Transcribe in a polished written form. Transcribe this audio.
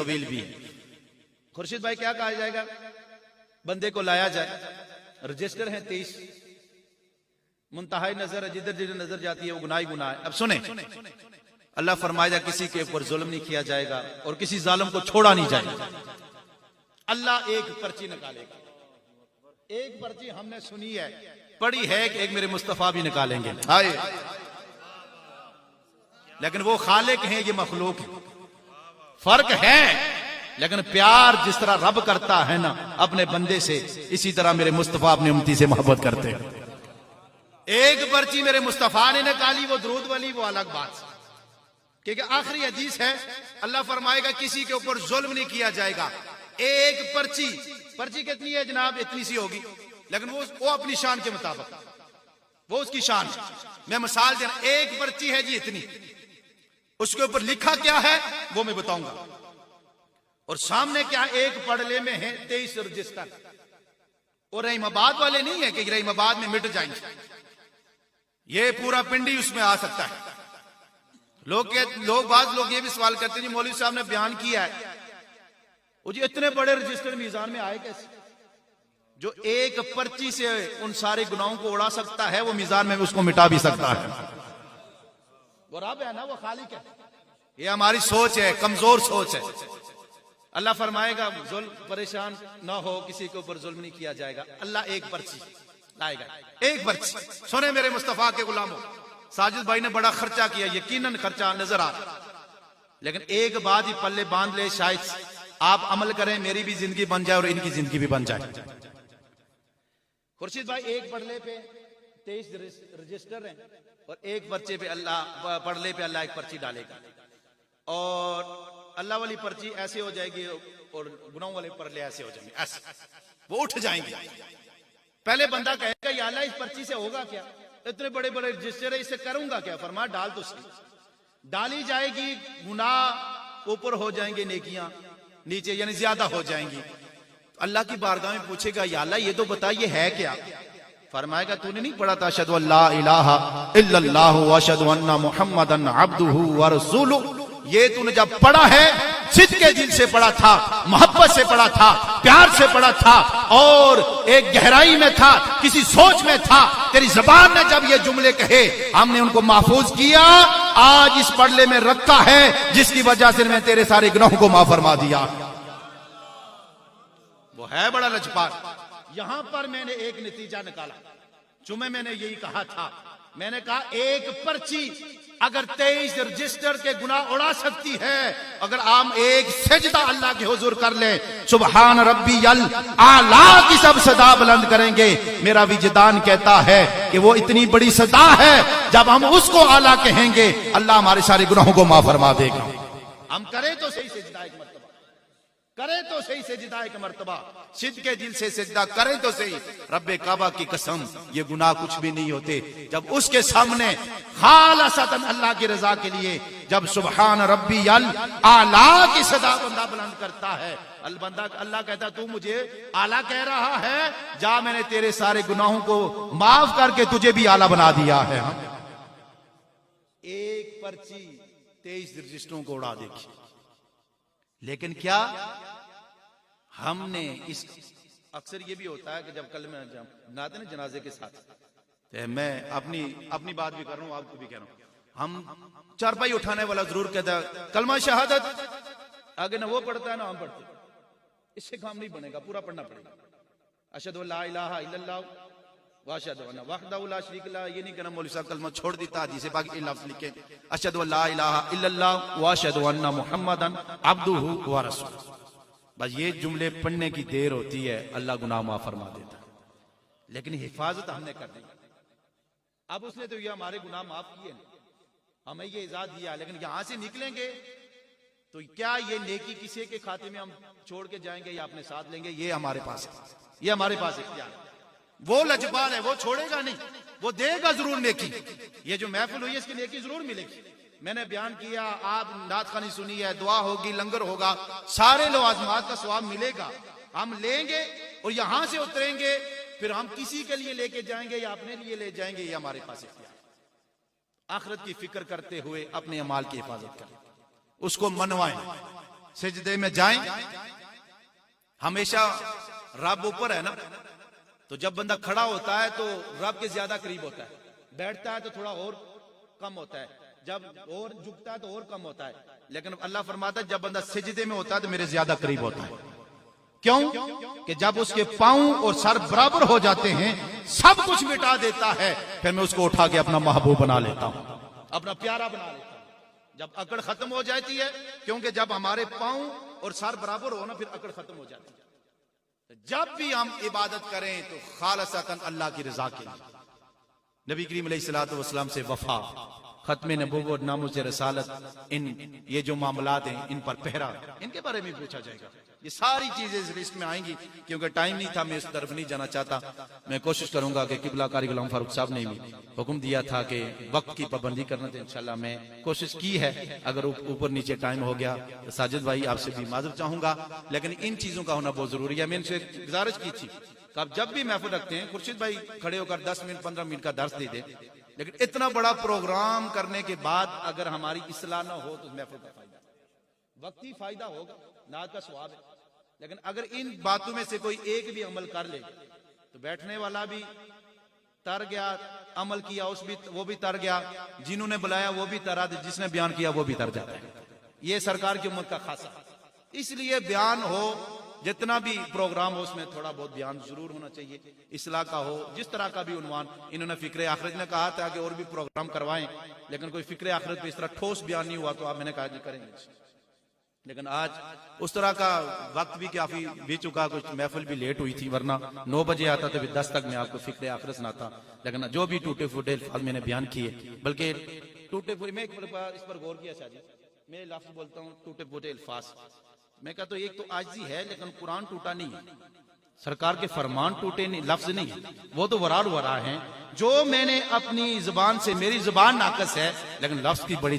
तवील भी है। खुर्शीद भाई क्या कहा जाएगा? बंदे को लाया जाए, रजिस्टर है 23, मुंतहाई नजर है, जिधर जिधर नजर जाती है वो गुनाह ही गुनाह है। अब सुने, अल्लाह फरमाएगा किसी के ऊपर जुल्म नहीं किया जाएगा और किसी जालिम को छोड़ा नहीं जाएगा। अल्लाह एक पर्ची निकालेगा। एक पर्ची हमने सुनी है, पढ़ी है कि एक मेरे मुस्तफा भी निकालेंगे, हाय, लेकिन वो खालिक हैं, ये मखलूक है, फर्क है। लेकिन प्यार जिस तरह रब करता है ना अपने बंदे से, इसी तरह मेरे मुस्तफा अपनी उम्मती से मोहब्बत करते हैं। एक पर्ची मेरे मुस्तफा ने निकाली, वो दरूद वाली, वो अलग बात, क्योंकि आखिरी हदीस है, अल्लाह फरमाएगा किसी के ऊपर जुल्म नहीं किया जाएगा। एक पर्ची, पर्ची कितनी है जनाब? इतनी सी होगी, लेकिन वो अपनी शान के मुताबिक, वो उसकी शान है। मैं मिसाल देना, एक पर्ची है जी इतनी, उसके ऊपर लिखा क्या है वो मैं बताऊंगा, और सामने क्या एक पड़ले में है 23 रजिस्टर। और रहीमाबाद वाले नहीं है कि रहीमाबाद में मिट जाएंगे, ये पूरा पिंडी उसमें आ सकता है। बात लोग ये भी सवाल करते हैं, जी मौलवी साहब ने बयान किया है, वो जी इतने बड़े रजिस्टर मीजान में आए कैसे? जो एक पर्ची से उन सारे गुनाहों को उड़ा सकता है, वो मीजान में उसको मिटा भी सकता है। वो रब है ना, वो खालिक है। ये हमारी सोच है, कमजोर सोच है। अल्लाह फरमाएगा जुल्म परेशान ना हो, किसी के ऊपर जुल्म नहीं किया जाएगा। अल्लाह एक पर्ची लाएगा, एक पर्ची। सुने मेरे मुस्तफा के गुलामों, साजिद भाई ने बड़ा खर्चा किया, यकीनन खर्चा नजर आ रहा, लेकिन एक बात ही पल्ले बांध ले, शायद आप अमल करें, मेरी भी जिंदगी बन जाए और इनकी जिंदगी भी बन जाए। खुर्शीद भाई, एक पड़ले पे 23 रजिस्टर हैं और एक पर्चे पे अल्लाह, पड़ले पे अल्लाह एक पर्ची डालेगा, और अल्लाह वाली पर्ची ऐसे हो जाएगी और गुनाहों वाले पड़ले ऐसे हो जाएंगे, ऐसे वो उठ जाएंगे। पहले बंदा कहेगा या अल्लाह इस पर्ची से होगा क्या? इतने बड़े बड़े रजिस्टर है, इससे करूंगा क्या? फरमा डाल तो सही। डाली जाएगी, गुनाह ऊपर हो जाएंगे, नेकियां नीचे यानी ज्यादा हो जाएंगी। अल्लाह की बारगाह में पूछेगा या अल्लाह ये तो बता ये है क्या? फरमाएगा तूने नहीं पढ़ा था अशहदु अल्ला इलाहा इल्लल्लाह व अशहदु अन्ना मुहम्मदन अब्दुहु व रसूलुहु? ये तूने जब पढ़ा है, सिद्ध के दिल से पढ़ा था, मोहब्बत से पढ़ा था, प्यार से पढ़ा था, और एक गहराई में था, किसी सोच में था, तेरी जबान ने जब ये जुमले कहे, हमने उनको महफूज किया, आज इस पढ़ले में रखा है, जिसकी वजह से मैं तेरे सारे गुनाहों को माफ फरमा दिया। वो है बड़ा लजपाल। यहां पर मैंने एक नतीजा निकाला, जुमे मैंने यही कहा था, मैंने कहा एक पर्ची अगर 23 रजिस्टर के गुनाह उड़ा सकती है, अगर हम एक सजदा अल्लाह के हुजूर कर ले, सुबहान रब्बियल आला की सब सदा बुलंद करेंगे, मेरा विजदान कहता है कि वो इतनी बड़ी सदा है, जब हम उसको आला कहेंगे अल्लाह हमारे सारे गुनाहों को माफ फरमा देगा। हम करें तो सही सजदा एक मर्तबा, करें तो सही सजदा एक मर्तबा, सिद्ध के दिल से सजदा करें तो सही। रब्बे काबा की कसम, ये गुनाह कुछ भी नहीं होते जब उसके सामने खालसतन अल्लाह की रजा के लिए, जब सुबहान रब्बियल आला की सदा बंदा बुलंद करता है, अल्लाह कहता तू मुझे आला कह रहा है, जा मैंने तेरे सारे गुनाहों को माफ करके तुझे भी आला बना दिया है। एक पर्ची 23 रजिस्टरों को उड़ा देखी, लेकिन क्या हमने इस, अक्सर ये भी होता है कि जब कल में नाते ना जनाजे के साथ, तो मैं अपनी बात भी कर रहा हूं, आपको भी कह रहा हूं, हम चारपाई उठाने वाला जरूर कहता है कलमा शहादत, आगे ना वो पढ़ता है ना हम पढ़ते, इससे काम नहीं बनेगा, पूरा पढ़ना पड़ेगा। अशहदु अल्ला इलाहा इल्लल्लाह व अशहदु अन्ना वहदहु ला शरीक लह, ये नहीं कहना मौलवी साहब कलमा छोड़ देता, जिसे बाकी लफ्ज लिखे अशहदु अल्ला इलाहा इल्लल्लाह व अशहदु अन्ना मुहम्मदन अब्दुहु व रसूलुहु। बस ये जुमले पढ़ने की देर होती है, अल्लाह गुनाह माफ फरमा देता है, लेकिन हिफाजत हमने कर दी। अब उसने तो ये हमारे गुनाह माफ किए, हमें ये इजाजत दिया, लेकिन यहां से निकलेंगे तो क्या ये नेकी किसी के खाते में हम छोड़ के जाएंगे या अपने साथ लेंगे? ये हमारे पास है, ये हमारे पास इख्तियार है। वो लजपाल है, वो छोड़ेगा नहीं, वो देगा जरूर नेकी। ये जो महफिल हुई है इसकी नेकी जरूर मिलेगी। मैंने बयान किया, आप नात खानी सुनी है, दुआ होगी, लंगर होगा, सारे लवाजमात का सवाब मिलेगा, हम लेंगे और यहां से उतरेंगे, फिर हम किसी के लिए लेके जाएंगे या अपने लिए ले जाएंगे, ये हमारे पास इख्तियार। आखिरत की फिक्र करते हुए अपने अमाल की हिफाजत करें, उसको मनवाएं, सिजदे में जाएं। हमेशा रब ऊपर है ना, तो जब बंदा खड़ा होता है तो रब के ज्यादा करीब होता है, बैठता है तो थोड़ा और कम होता है, जब और झुकता है तो और कम होता है। लेकिन अल्लाह फरमाता है जब बंदा सिजदे में होता है तो मेरे ज्यादा करीब होता है। क्यों? कि जब उसके पांव और सर बराबर हो जाते हैं, सब कुछ मिटा देता है, फिर मैं उसको उठा के अपना महबूब बना लेता हूं, अपना प्यारा बना लेता हूं। जब अकड़ खत्म हो जाती है, क्योंकि जब हमारे पांव और सर बराबर हो ना, फिर अकड़ खत्म हो जाती है। जब भी हम इबादत करें तो खालिसतन अल्लाह की रजा के लिए, नबी करीम अलैहिस्सलातु वस्सलाम से वफा, खत्मे नबूवत, नामुस रसालत, इन ये जो मामलात हैं इन पर पहरा, इनके बारे में पूछा जाएगा। ये सारी चीजें इस लिस्ट में आएंगी। क्योंकि टाइम नहीं था, मैं इस तरफ नहीं जाना चाहता। मैं कोशिश करूंगा कि किबला कारी गुलाम फारूक साहब ने भी हुक्म दिया था कि वक्त की पाबंदी करना, तो इंशाल्लाह मैं कोशिश की है। अगर ऊपर नीचे टाइम हो गया तो साजिद भाई आपसे भी माजूर चाहूंगा, लेकिन इन चीजों का होना बहुत जरूरी है। मैंने इनसे गुजारिश की थी कि आप जब भी महफिल रखते हैं, खुर्शीद भाई खड़े होकर 10 मिनट 15 मिनट का दर्स दे दे, लेकिन इतना बड़ा प्रोग्राम करने के बाद अगर हमारी इस्लाह ना हो तो महफिल का फायदा, वक्ती फायदा होगा, नाज का स्वाब है। लेकिन अगर इन बातों में से कोई एक भी अमल कर ले तो बैठने वाला भी तर गया, अमल किया वो भी तर गया, जिन्होंने बुलाया वो भी तरा, जिसने बयान किया वो भी तर जाता है। ये सरकार की उम्मत का खासा। इसलिए बयान हो, जितना भी प्रोग्राम हो, उसमें थोड़ा बहुत बयान जरूर होना चाहिए, इस्लाह का हो, जिस तरह का भी उन्वान। इन्होंने फिक्र आखिरत ने कहा था कि और भी प्रोग्राम करवाएं, लेकिन कोई फिक्र आखिरत पे इस तरह ठोस बयान नहीं हुआ, तो आप मैंने कहा जी करेंगे। लेकिन आज उस तरह का वक्त भी काफी बीत चुका, कुछ महफिल भी लेट हुई थी, वरना 9 बजे आता तो 10 तक मैं आपको फिक्र आखिरत सुनाता। लेकिन जो भी टूटे फूटे अल्फाज मैंने बयान किए, बल्कि टूटे फूटे, मैं इस पर गौर किया शादी, मैं लफ्ज बोलता हूँ टूटे फूटे अल्फाज, मैं कहता हूँ एक तो आजिज़ी है, लेकिन कुरान टूटा नहीं है, सरकार के फरमान टूटे नहीं, लफ्ज नहीं है, वो तो वरार वरा है। जो मैंने अपनी जुबान से, मेरी जुबान नाकस है, लेकिन लफ्ज की बड़ी